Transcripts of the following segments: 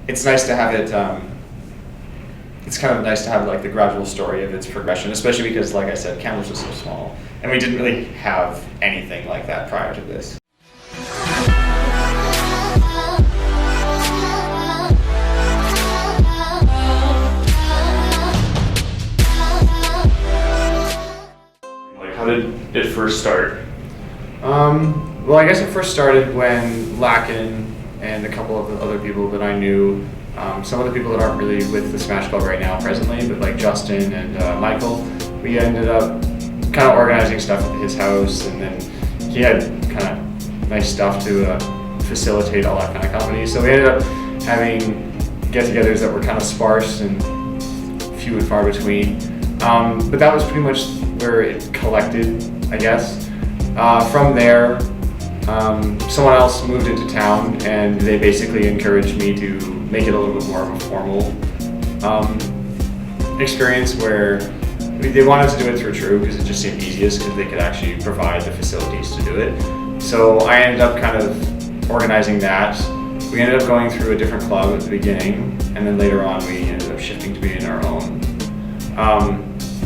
it's nice to have it. It's kind of nice to have like the gradual story of its progression, especially because, like I said, Kamloops was so small, and we didn't really have anything like that prior to this. Like, how did it first start? Well, I guess it first started when Lacken and a couple of the other people that I knew, some of the people that aren't really with the Smash Club right now presently, but like Justin and Michael, we ended up kind of organizing stuff at his house, and then he had kind of nice stuff to facilitate all that kind of company. So we ended up having get-togethers that were kind of sparse and few and far between. But that was pretty much where it collected, I guess. From there, someone else moved into town, and they basically encouraged me to make it a little bit more of a formal experience, where they wanted to do it through True because it just seemed easiest because they could actually provide the facilities to do it. So I ended up kind of organizing that. We ended up going through a different club at the beginning, and then later on we ended up shifting to being our own.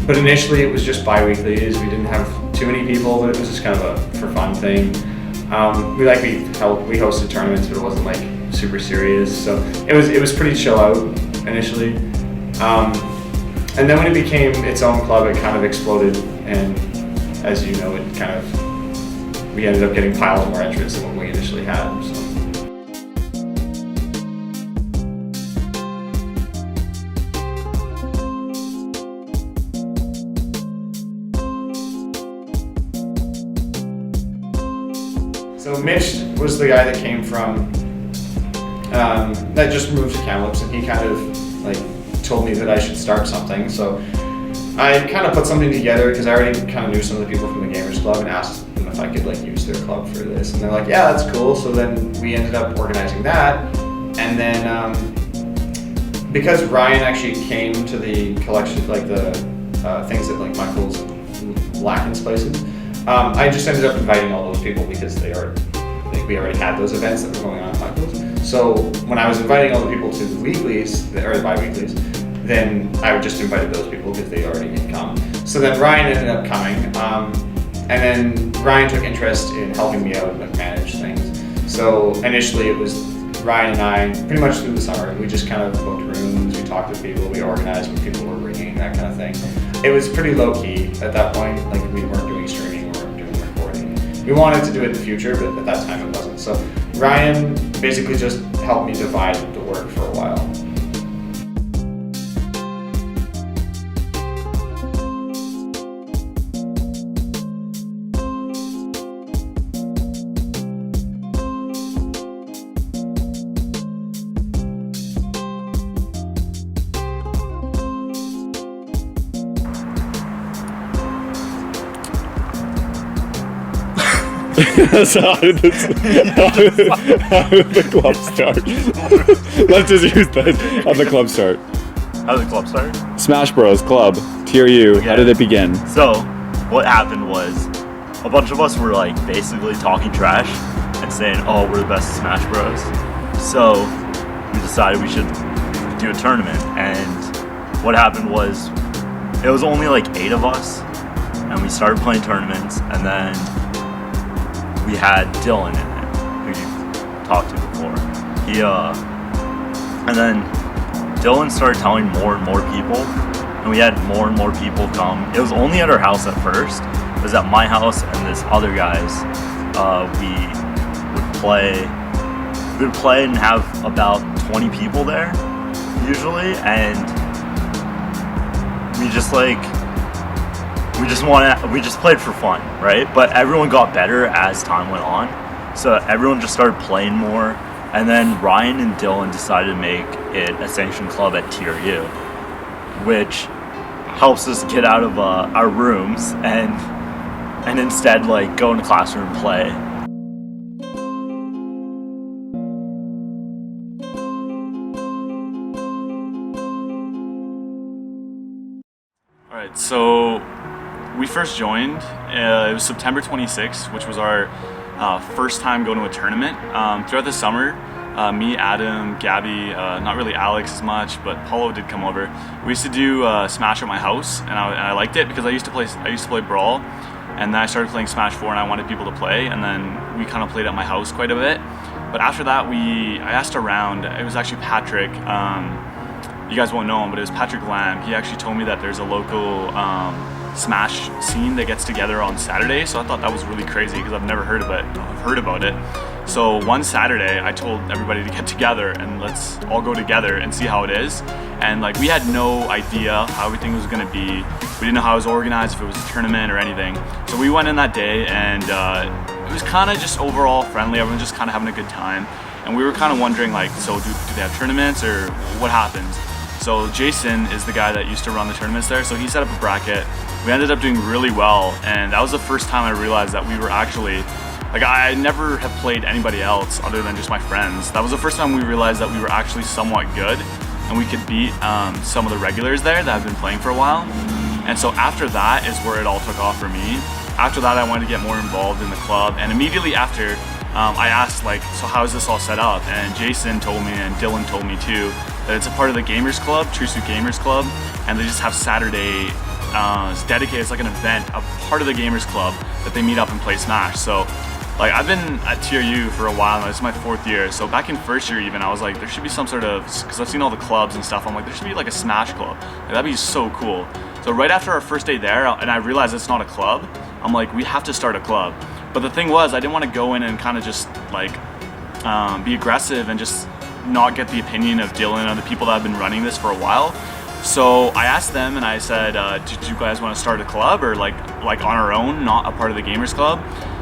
But initially it was just bi-weeklies. We didn't have too many people, but it was just kind of a for fun thing. We hosted tournaments, but it wasn't like super serious. So it was pretty chill out initially. And then when it became its own club, it kind of exploded, and as you know, we ended up getting piles more entrants than what we initially had. So Mitch was the guy that came from, that just moved to Kamloops, and he kind of like told me that I should start something. So I kind of put something together because I already kind of knew some of the people from the Gamers Club and asked them if I could like use their club for this. And they're like, yeah, that's cool. So then we ended up organizing that. And then because Ryan actually came to the collection, like the things that like Michael's Lacken's places, I just ended up inviting all those people because we already had those events that were going on at Michael's. So when I was inviting all the people to the weeklies, or the bi-weeklies, then I would just invited those people because they already had come. So then Ryan ended up coming, and then Ryan took interest in helping me out and like, manage things. So initially it was Ryan and I, pretty much through the summer, we just kind of booked rooms, we talked to people, we organized when people were ringing, that kind of thing. It was pretty low key at that point, like we weren't doing streaming, we weren't doing recording. We wanted to do it in the future, but at that time it wasn't. So Ryan basically just helped me divide the work for a while. So how did the club start? Let's just use that. How did the club start? How did the club start? Smash Bros. Club, TRU. Okay. How did it begin? So, what happened was, a bunch of us were like basically talking trash and saying, oh, we're the best at Smash Bros. So, we decided we should do a tournament. And what happened was, it was only like 8 of us, and we started playing tournaments, and then we had Dylan in it, who you talked to before. And then Dylan started telling more and more people, and we had more and more people come. It was only at our house at first. It was at my house and this other guy's. We would play and have about 20 people there, usually, and we just played for fun, right? But everyone got better as time went on. So everyone just started playing more. And then Ryan and Dylan decided to make it a sanctioned club at TRU, which helps us get out of our rooms and instead like go in the classroom and play. Alright, so we first joined, it was September 26th, which was our first time going to a tournament. Throughout the summer, Me, Adam, Gabby, not really Alex as much, but Paulo did come over. We used to do Smash at my house, and I liked it because I used to play Brawl, and then I started playing Smash 4, and I wanted people to play, and then we kind of played at my house quite a bit. But after that, I asked around. It was actually Patrick. You guys won't know him, but it was Patrick Lamb. He actually told me that there's a local Smash scene that gets together on Saturday. So I thought that was really crazy because I've never heard about it. So one Saturday, I told everybody to get together and let's all go together and see how it is. And like we had no idea how everything was gonna be. We didn't know how it was organized, if it was a tournament or anything. So we went in that day, and it was kind of just overall friendly. Everyone just kind of having a good time. And we were kind of wondering, like, so do they have tournaments or what happens? So Jason is the guy that used to run the tournaments there. So he set up a bracket. We ended up doing really well, and that was the first time I realized that we were actually, like, I never have played anybody else other than just my friends. That was the first time we realized that we were actually somewhat good, and we could beat some of the regulars there that have been playing for a while. And so after that is where it all took off for me. After that, I wanted to get more involved in the club, and immediately after, I asked, like, so how is this all set up? And Jason told me, and Dylan told me too, that it's a part of the Gamers Club, True Suit Gamers Club, and they just have Saturday, it's dedicated, it's like an event, a part of the Gamers Club that they meet up and play Smash. So, like, I've been at TRU for a while now, this is my 4th year, so back in first year even, I was like, there should be some sort of, because I've seen all the clubs and stuff, I'm like, there should be like a Smash club, like, that'd be so cool. So right after our first day there, and I realized it's not a club, I'm like, we have to start a club. But the thing was, I didn't want to go in and kind of just like be aggressive and just not get the opinion of Dylan and the people that have been running this for a while. So I asked them and I said, did you guys want to start a club or like on our own, not a part of the Gamers Club?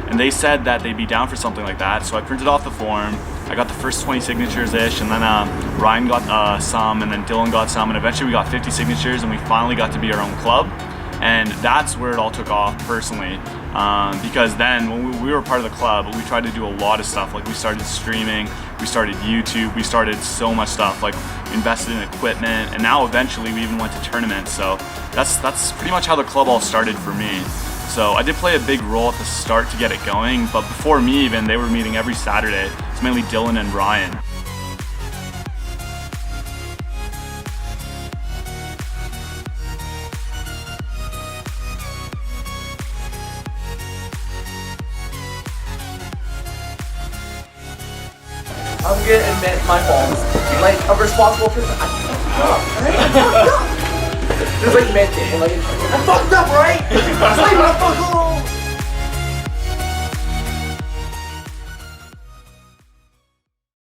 And they said that they'd be down for something like that. So I printed off the form. I got the first 20 signatures-ish, and then Ryan got some, and then Dylan got some, and eventually we got 50 signatures, and we finally got to be our own club. And that's where it all took off personally, because then when we were part of the club, we tried to do a lot of stuff. Like we started streaming, we started YouTube, we started so much stuff. Like we invested in equipment, and now eventually we even went to tournaments. So that's pretty much how the club all started for me. So I did play a big role at the start to get it going, but before me even, they were meeting every Saturday. It's mainly Dylan and Ryan. I'm gonna admit my faults. Like a responsible person, I fucked up, right? I fucked up. Just like mid game, like I fucked up, right? It's like I fucked up.